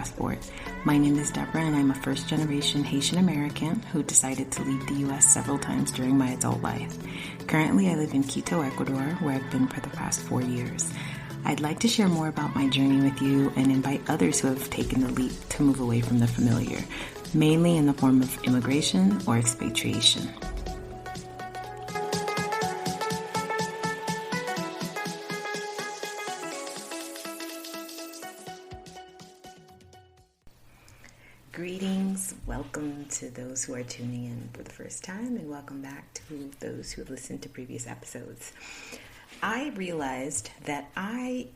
passport. My name is Deborah, and I'm a first-generation Haitian American who decided to leave the U.S. several times during my adult life. Currently, I live in Quito, Ecuador, where I've been for the past 4 years. I'd like to share more about my journey with you and invite others who have taken the leap to move away from the familiar, mainly in the form of immigration or expatriation. Greetings, welcome to those who are tuning in for the first time, and welcome back to those who have listened to previous episodes. I realized that I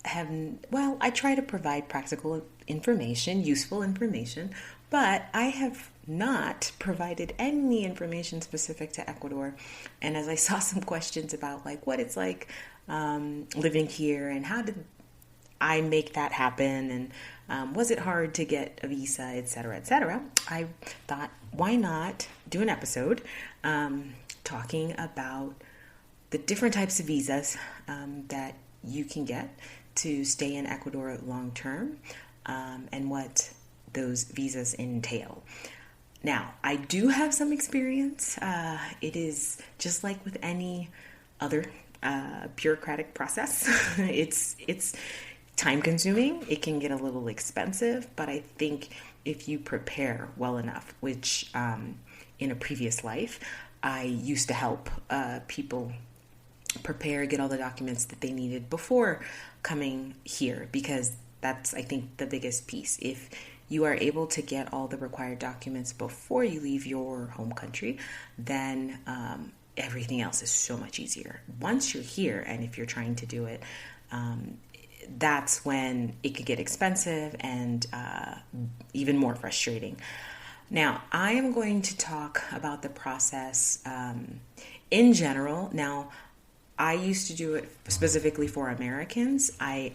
try to provide practical information, useful information, but I have not provided any information specific to Ecuador. And as I saw some questions about what it's like living here and how did I make that happen, and was it hard to get a visa, etc., etc., I thought, why not do an episode talking about the different types of visas that you can get to stay in Ecuador long term, and what those visas entail. Now, I do have some experience. It is just like with any other bureaucratic process. It's time consuming. It can get a little expensive, but I think if you prepare well enough, which in a previous life, I used to help people prepare, get all the documents that they needed before coming here, because that's, I think, the biggest piece. If you are able to get all the required documents before you leave your home country, then everything else is so much easier. Once you're here, and if you're trying to do it, that's when it could get expensive and even more frustrating. Now, I am going to talk about the process in general. Now, I used to do it specifically for Americans. And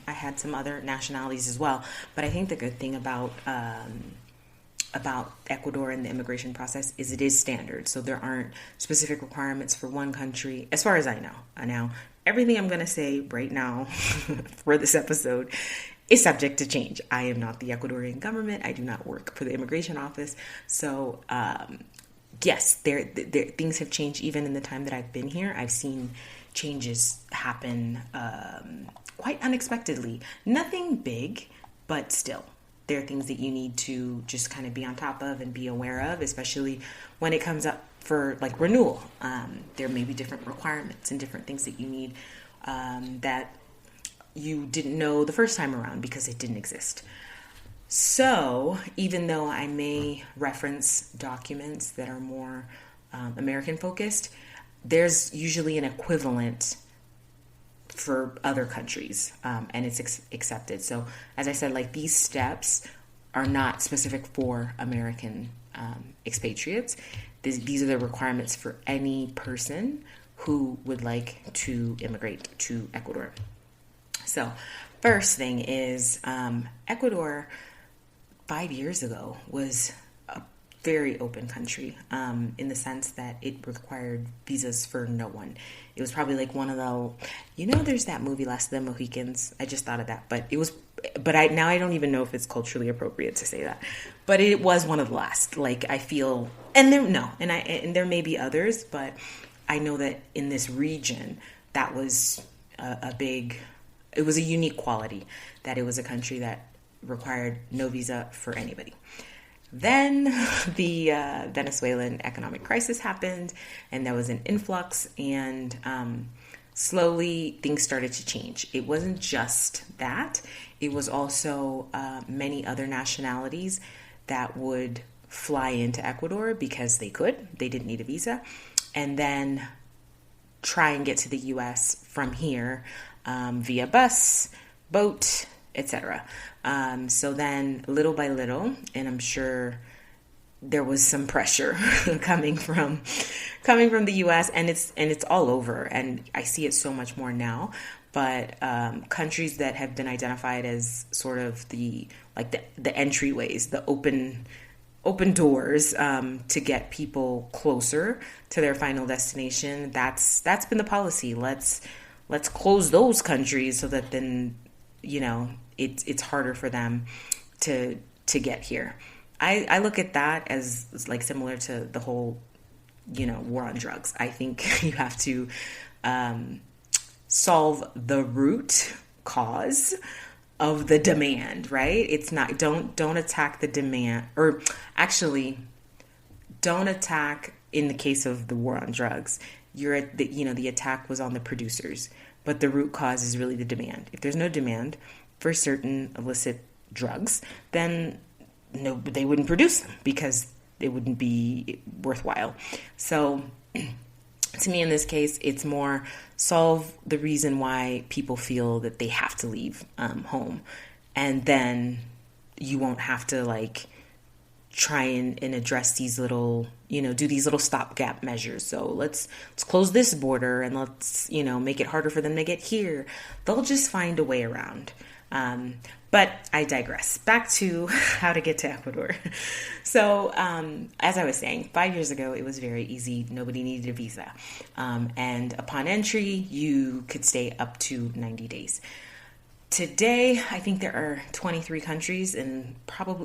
I had some other nationalities as well. But I think the good thing about Ecuador and the immigration process is it is standard. So there aren't specific requirements for one country, as far as I know. Now, everything I'm going to say right now for this episode is subject to change. I am not the Ecuadorian government. I do not work for the immigration office. So, yes, there things have changed even in the time that I've been here. I've seen changes happen quite unexpectedly. Nothing big, but still, there are things that you need to just kind of be on top of and be aware of, especially when it comes up for renewal. There may be different requirements and different things that you need that you didn't know the first time around because it didn't exist. So even though I may reference documents that are more American focused, there's usually an equivalent for other countries, and it's accepted. So as I said, these steps are not specific for American expatriates. These are the requirements for any person who would like to immigrate to Ecuador. So first thing is Ecuador 5 years ago was a very open country in the sense that it required visas for no one. It was probably one of the, there's that movie Last of the Mohicans. I just thought of that, but I don't even know if it's culturally appropriate to say that, but it was one of the last. I feel, and there may be others, but I know that in this region that was it was a unique quality, that it was a country that required no visa for anybody. Then the Venezuelan economic crisis happened, and there was an influx, and slowly things started to change. It wasn't just that. It was also many other nationalities that would fly into Ecuador because they could. They didn't need a visa. And then try and get to the U.S. from here via bus, boat, etc. So then little by little, and I'm sure there was some pressure coming from the U.S. and it's all over, and I see it so much more now. But countries that have been identified as sort of the entryways, the open doors to get people closer to their final destination, that's been the policy. Let's close those countries so that then it's harder for them to get here. I look at that as like similar to the whole, war on drugs. I think you have to solve the root cause of the demand, right? It's not, don't attack the demand, or actually don't attack in the case of the war on drugs. The attack was on the producers, but the root cause is really the demand. If there's no demand for certain illicit drugs, then no, they wouldn't produce them because it wouldn't be worthwhile. So to me, in this case, it's more solve the reason why people feel that they have to leave home. And then you won't have to like try and address these little, do these little stopgap measures. So let's close this border and let's, make it harder for them to get here. They'll just find a way around. But I digress. Back to how to get to Ecuador. So as I was saying, 5 years ago, it was very easy. Nobody needed a visa. And upon entry, you could stay up to 90 days. Today, I think there are 23 countries, and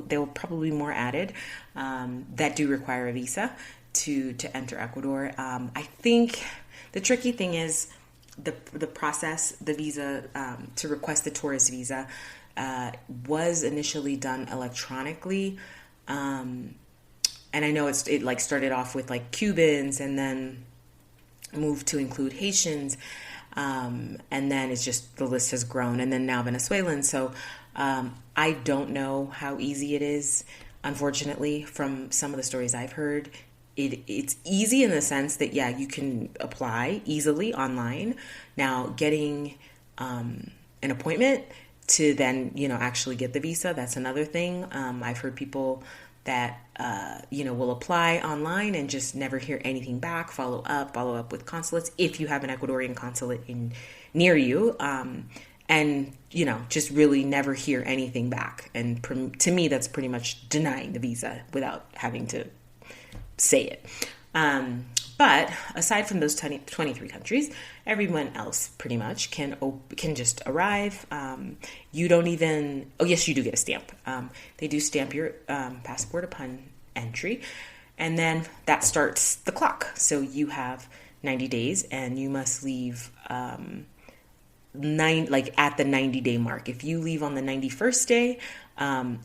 there will probably be more added, that do require a visa to enter Ecuador. I think the tricky thing is the process, the visa, to request the tourist visa, was initially done electronically. And I know it like started off with like Cubans and then moved to include Haitians. And then it's just, the list has grown, and then now Venezuelans. So, I don't know how easy it is. Unfortunately, from some of the stories I've heard, it's easy in the sense that, yeah, you can apply easily online. Now, getting, an appointment to then, actually get the visa, that's another thing. I've heard people that, will apply online and just never hear anything back, follow up with consulates if you have an Ecuadorian consulate near you, and, just really never hear anything back. And to me, that's pretty much denying the visa without having to say it. But aside from those 23 countries, everyone else pretty much can just arrive. You don't even, oh yes, you do get a stamp. They do stamp your passport upon entry, and then that starts the clock. So you have 90 days, and you must leave at the 90-day mark. If you leave on the 91st day,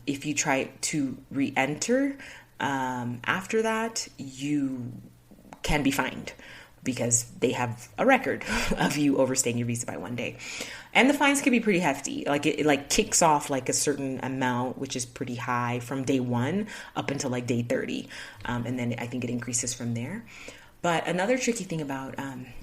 if you try to re-enter after that, you can be fined because they have a record of you overstaying your visa by 1 day. And the fines can be pretty hefty. Like it kicks off like a certain amount, which is pretty high from day 1 up until like day 30. And then I think it increases from there. But another tricky thing about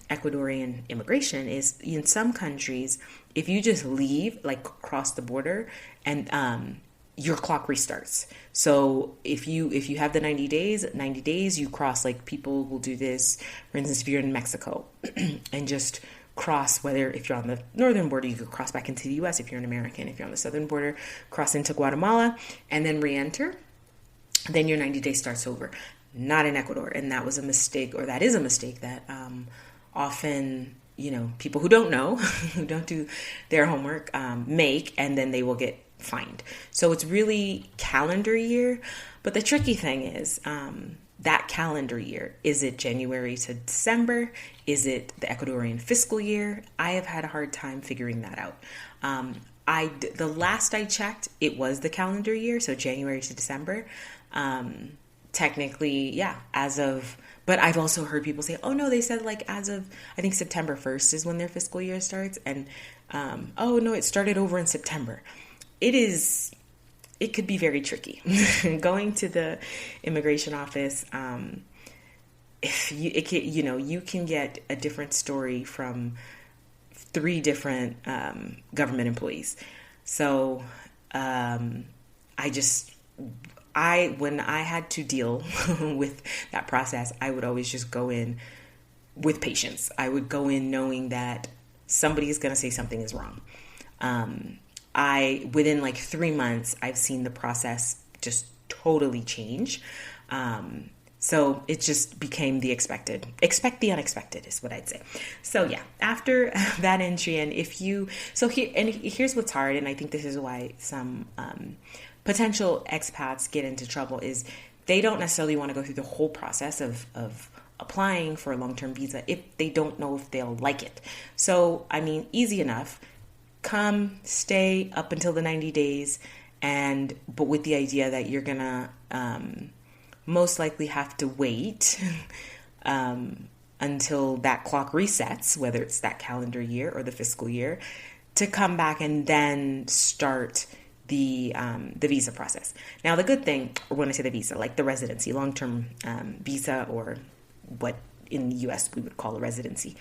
Ecuadorian immigration is in some countries, if you just leave, like cross the border, and your clock restarts. So if you have the 90 days, you cross, like people will do this. For instance, if you're in Mexico and just cross, if you're on the northern border, you could cross back into the US. If you're an American, if you're on the southern border, cross into Guatemala and then re-enter, then your 90 days starts over. Not in Ecuador. And that was a mistake, or that is a mistake that often, people who don't know, who don't do their homework, make, and then they will get fined. So it's really calendar year. But the tricky thing is that calendar year. Is it January to December? Is it the Ecuadorian fiscal year? I have had a hard time figuring that out. The last I checked, it was the calendar year, so January to December. Technically, yeah, but I've also heard people say, oh no, they said like as of, I think September 1st is when their fiscal year starts. And, oh no, it started over in September. It could be very tricky. Going to the immigration office, you can get a different story from 3 different government employees. So when I had to deal with that process, I would always just go in with patience. I would go in knowing that somebody is going to say something is wrong. Within like 3 months, I've seen the process just totally change. So it just became the expected. Expect the unexpected is what I'd say. So yeah, after that entry, and here's what's hard, and I think this is why some potential expats get into trouble, is they don't necessarily want to go through the whole process of applying for a long-term visa if they don't know if they'll like it. So, I mean, easy enough. Come, stay up until the 90 days, but with the idea that you're gonna most likely have to wait until that clock resets, whether it's that calendar year or the fiscal year, to come back and then start the visa process. Now, the good thing, or when I say the visa, like the residency, long-term visa, or what in the U.S. we would call a residency.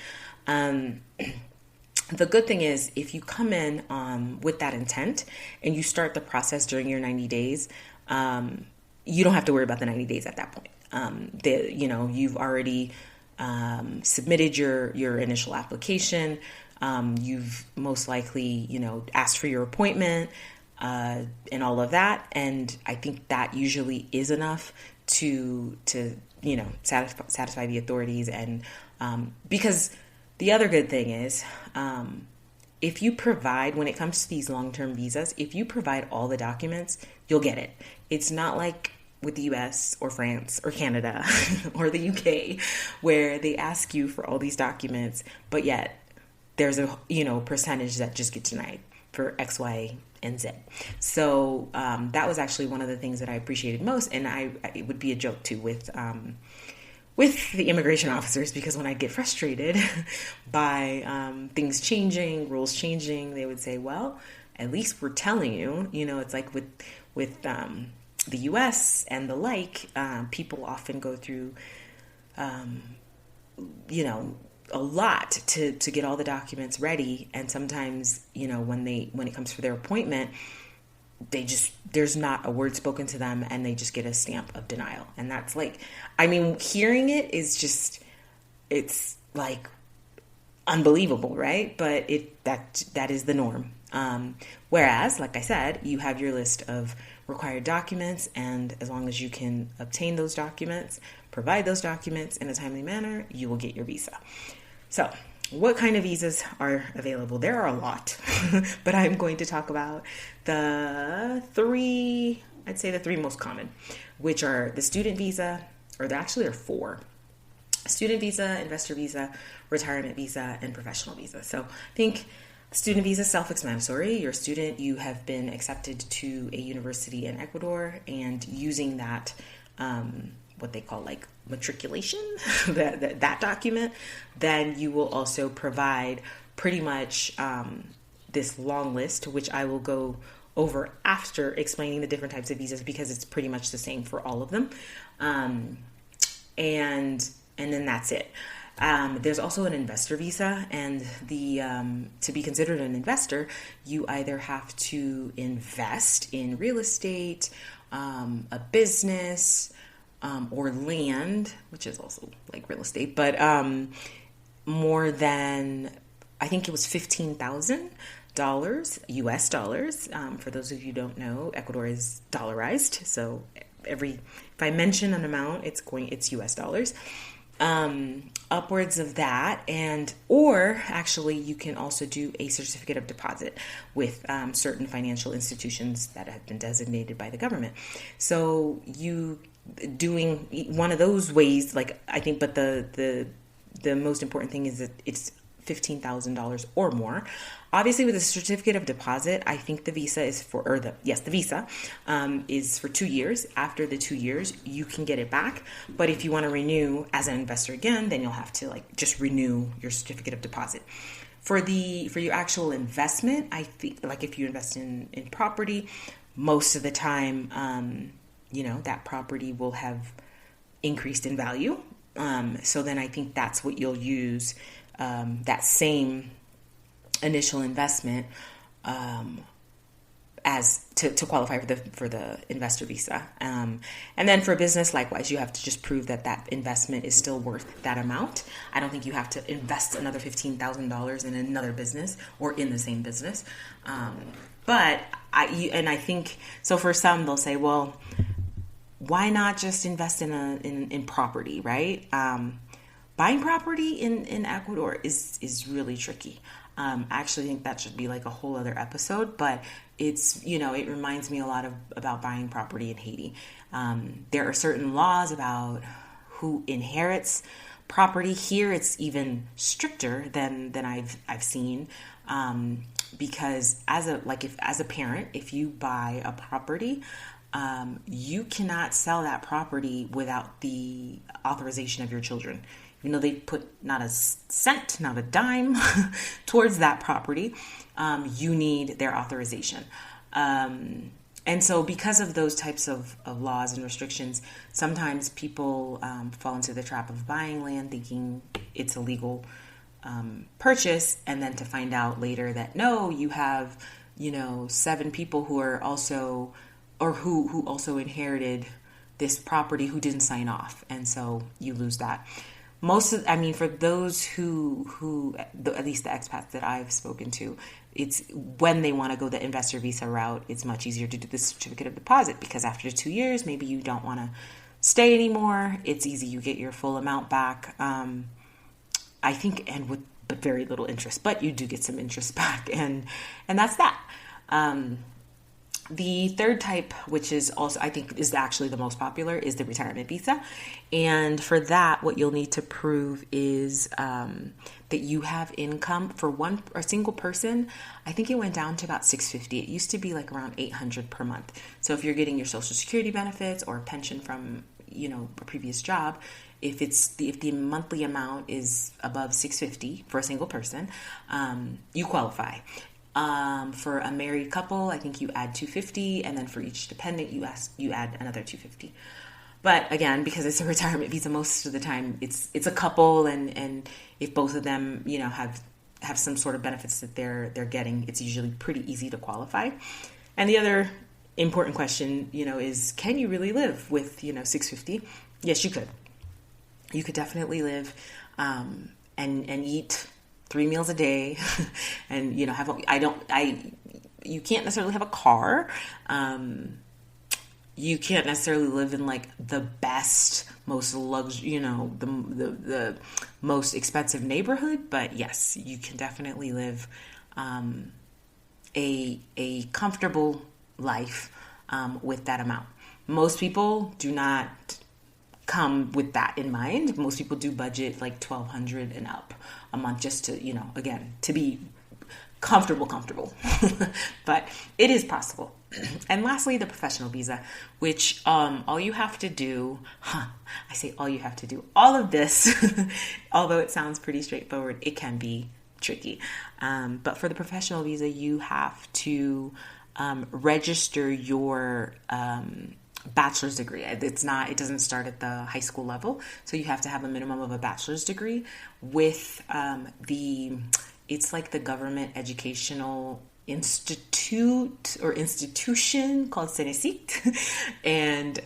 The good thing is, if you come in with that intent and you start the process during your 90 days, you don't have to worry about the 90 days at that point. You've already submitted your initial application. You've most likely, asked for your appointment and all of that. And I think that usually is enough to satisfy the authorities. And because the other good thing is, if you provide, when it comes to these long-term visas, if you provide all the documents, you'll get it. It's not like with the US or France or Canada or the UK, where they ask you for all these documents, but yet there's a percentage that just get denied for X, Y, and Z. So that was actually one of the things that I appreciated most, and it would be a joke too with the immigration officers, because when I get frustrated by things changing, rules changing, they would say, well, at least we're telling you. It's like with the U.S. and the like, people often go through, a lot to get all the documents ready. And sometimes, when it comes for their appointment, there's not a word spoken to them, and they just get a stamp of denial. And that's hearing it is just, it's like unbelievable, right? But that is the norm. Whereas, like I said, you have your list of required documents, and as long as you can obtain those documents, provide those documents in a timely manner, you will get your visa. So, what kind of visas are available? There are a lot, but I'm going to talk about the three most common, which are the student visa, or there actually are four: student visa, investor visa, retirement visa, and professional visa. So I think student visa is self-explanatory. You're a student, you have been accepted to a university in Ecuador, and using that, what they call like matriculation, that document, then you will also provide pretty much this long list, which I will go over after explaining the different types of visas, because it's pretty much the same for all of them. And then that's it. There's also an investor visa, and to be considered an investor, you either have to invest in real estate, a business, or land, which is also like real estate, but more than, I think it was $15,000 US dollars. For those of you who don't know, Ecuador is dollarized, so if I mention an amount, it's US dollars. Upwards of that, or actually you can also do a certificate of deposit with certain financial institutions that have been designated by the government. So you doing one of those ways, like I think, but the most important thing is that it's $15,000 or more. Obviously, with a certificate of deposit, I think the visa is the visa is for 2 years. After the 2 years, you can get it back. But if you want to renew as an investor again, then you'll have to just renew your certificate of deposit. For your actual investment, I think if you invest in property, most of the time, that property will have increased in value. So then I think that's what you'll use, that same initial investment as to qualify for the investor visa. And then for business, likewise, you have to just prove that investment is still worth that amount. I don't think you have to invest another $15,000 in another business or in the same business. But I think, so for some, they'll say, well, why not just invest in property, right? Buying property in Ecuador is really tricky. I actually think that should be like a whole other episode, but it's, it reminds me a lot about buying property in Haiti. There are certain laws about who inherits property. Here it's even stricter than I've seen, because as a parent, if you buy a property, you cannot sell that property without the authorization of your children. Even though they put not a cent, not a dime towards that property, you need their authorization. And so because of those types of laws and restrictions, sometimes people fall into the trap of buying land thinking it's a legal purchase, and then to find out later that no, you have, 7 people who are also, or who also inherited this property who didn't sign off. And so you lose that. For those who at least the expats that I've spoken to, it's when they want to go the investor visa route, it's much easier to do the certificate of deposit, because after 2 years, maybe you don't want to stay anymore. It's easy. You get your full amount back. I think, but very little interest, but you do get some interest back. And that's that. The third type, which is also, I think, is actually the most popular, is the retirement visa. And for that, what you'll need to prove is that you have income for a single person. I think it went down to about $650. It used to be like around $800 per month. So if you're getting your Social Security benefits or a pension from, a previous job, if the monthly amount is above $650 for a single person, you qualify. For a married couple, I think you add $250, and then for each dependent, you add another $250. But again, because it's a retirement visa, most of the time it's a couple, and if both of them, have some sort of benefits that they're getting, it's usually pretty easy to qualify. And the other important question, is, can you really live with, $650? Yes, you could. You could definitely live, and eat 3 meals a day, and you can't necessarily have a car. You can't necessarily live in like the best, most the most expensive neighborhood, but yes, you can definitely live a comfortable life with that amount. Most people do not come with that in mind. Most people do budget like $1,200 and up a month, just to, again, to be comfortable. But it is possible. And lastly, the professional visa, which all you have to do, I say all you have to do, all of this, although it sounds pretty straightforward, it can be tricky. But for the professional visa, you have to register your bachelor's degree. It doesn't start at the high school level. So you have to have a minimum of a bachelor's degree with it's like the government educational institute or institution called Cenesic, and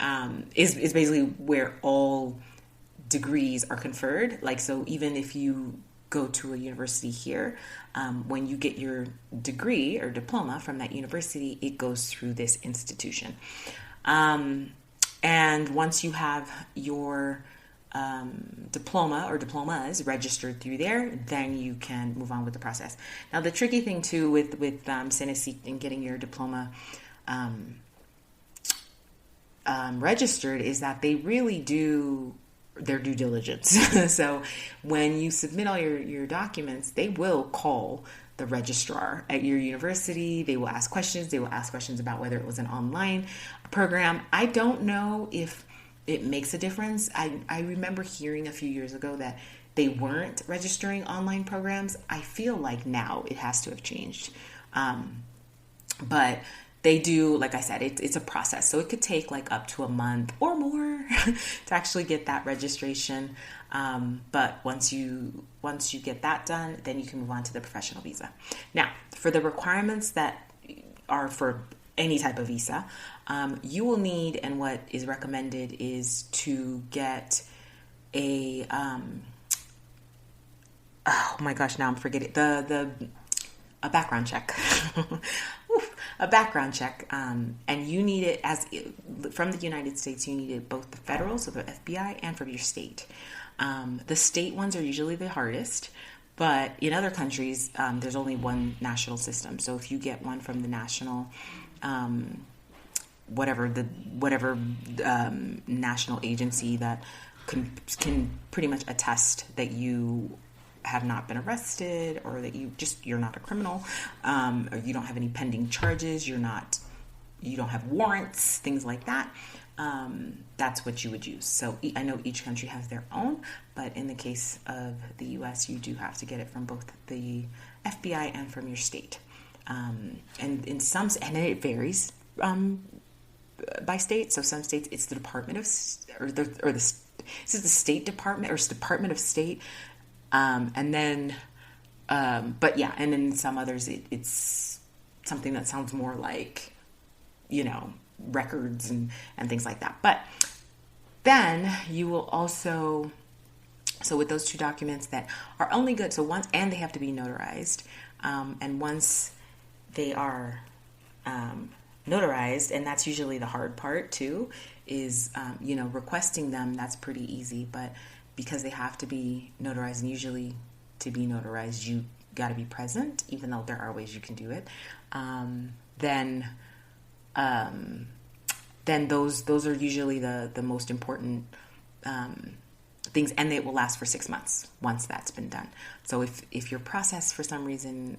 is basically where all degrees are conferred. Like, so even if you go to a university here, when you get your degree or diploma from that university, it goes through this institution. And once you have your diploma or diplomas registered through there, then you can move on with the process. Now, the tricky thing too with Cenesic and getting your diploma registered is that they really do their due diligence. So when you submit all your documents, they will call the registrar at your university. They will ask questions. They will ask questions about whether it was an online program. I don't know if it makes a difference. I remember hearing a few years ago that they weren't registering online programs. I feel like now it has to have changed. But they do, like I said, it's a process. So it could take like up to a month or more to actually get that registration. But once you get that done, then you can move on to the professional visa. Now, for the requirements that are for any type of visa, you will need, and what is recommended is to get a, oh my gosh, now I'm forgetting, a background check. a background check, and you need it from the United States. You need it both the federal, so the FBI, and from your state. The state ones are usually the hardest, but in other countries, there's only one national system. So if you get one from the national, whatever national agency that can pretty much attest that you have not been arrested, or that you're not a criminal, or you don't have any pending charges, you don't have warrants, things like that. That's what you would use. So I know each country has their own, but in the case of the US, you do have to get it from both the FBI and from your state. And in some, and it varies by state. So some states it's the Department of, this is the State Department, or it's Department of State. And then, but yeah, and in some others, it's something that sounds more like, records and things like that. But then you will also, so with those two documents that are only good, so once, and they have to be notarized. And once they are, notarized, and that's usually the hard part too, is, requesting them, that's pretty easy, but because they have to be notarized, and usually to be notarized, you got to be present, even though there are ways you can do it. Then those are usually the most important things, and they will last for 6 months once that's been done. So if your process for some reason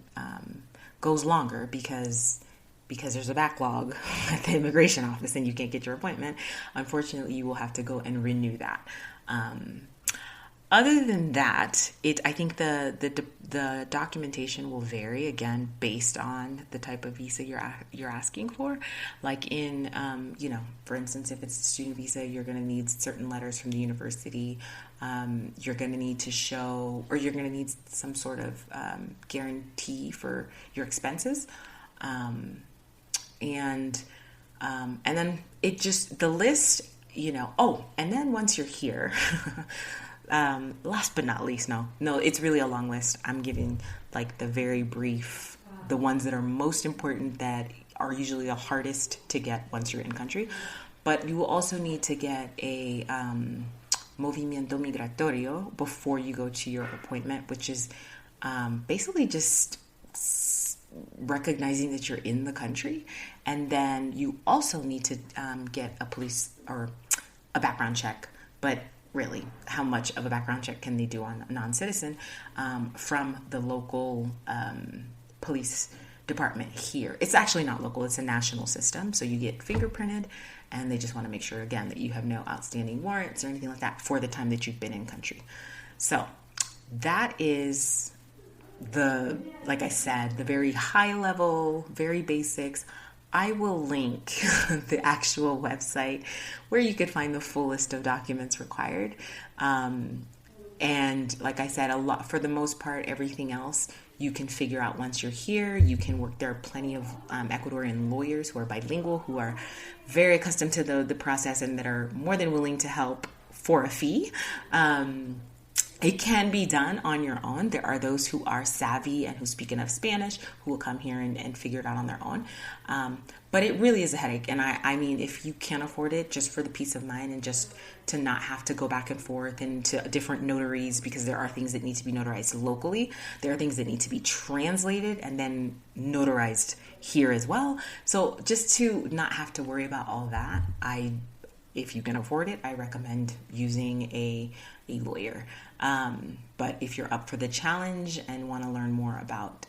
goes longer because there's a backlog at the immigration office and you can't get your appointment, unfortunately you will have to go and renew that. Other than that, I think the documentation will vary, again, based on the type of visa you're asking for. Like in, for instance, if it's a student visa, you're going to need certain letters from the university. You're going to need to show, or you're going to need some sort of guarantee for your expenses. And then it just, the list, and then once you're here, last but not least, no, it's really a long list. I'm giving like the very brief, the ones that are most important, that are usually the hardest to get once you're in country. But you will also need to get a movimiento migratorio before you go to your appointment, which is basically just recognizing that you're in the country. And then you also need to get a police or a background check, but really, how much of a background check can they do on a non-citizen from the local police department here? It's actually not local, it's a national system. So you get fingerprinted, and they just want to make sure, again, that you have no outstanding warrants or anything like that for the time that you've been in country. So that is like I said, the very high level, very basics. I will link the actual website where you could find the full list of documents required. And like I said, for the most part, everything else you can figure out once you're here. You can work. There are plenty of Ecuadorian lawyers who are bilingual, who are very accustomed to the process, and that are more than willing to help for a fee. It can be done on your own. There are those who are savvy and who speak enough Spanish who will come here and figure it out on their own. But it really is a headache. And I mean, if you can't afford it, just for the peace of mind and just to not have to go back and forth into different notaries, because there are things that need to be notarized locally. There are things that need to be translated and then notarized here as well. So just to not have to worry about all that, if you can afford it, I recommend using a lawyer. But if you're up for the challenge and want to learn more about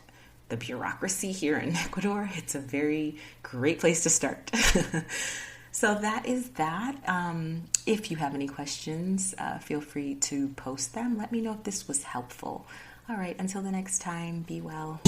the bureaucracy here in Ecuador, it's a very great place to start. So that is that. If you have any questions, feel free to post them. Let me know if this was helpful. All right, until the next time, be well.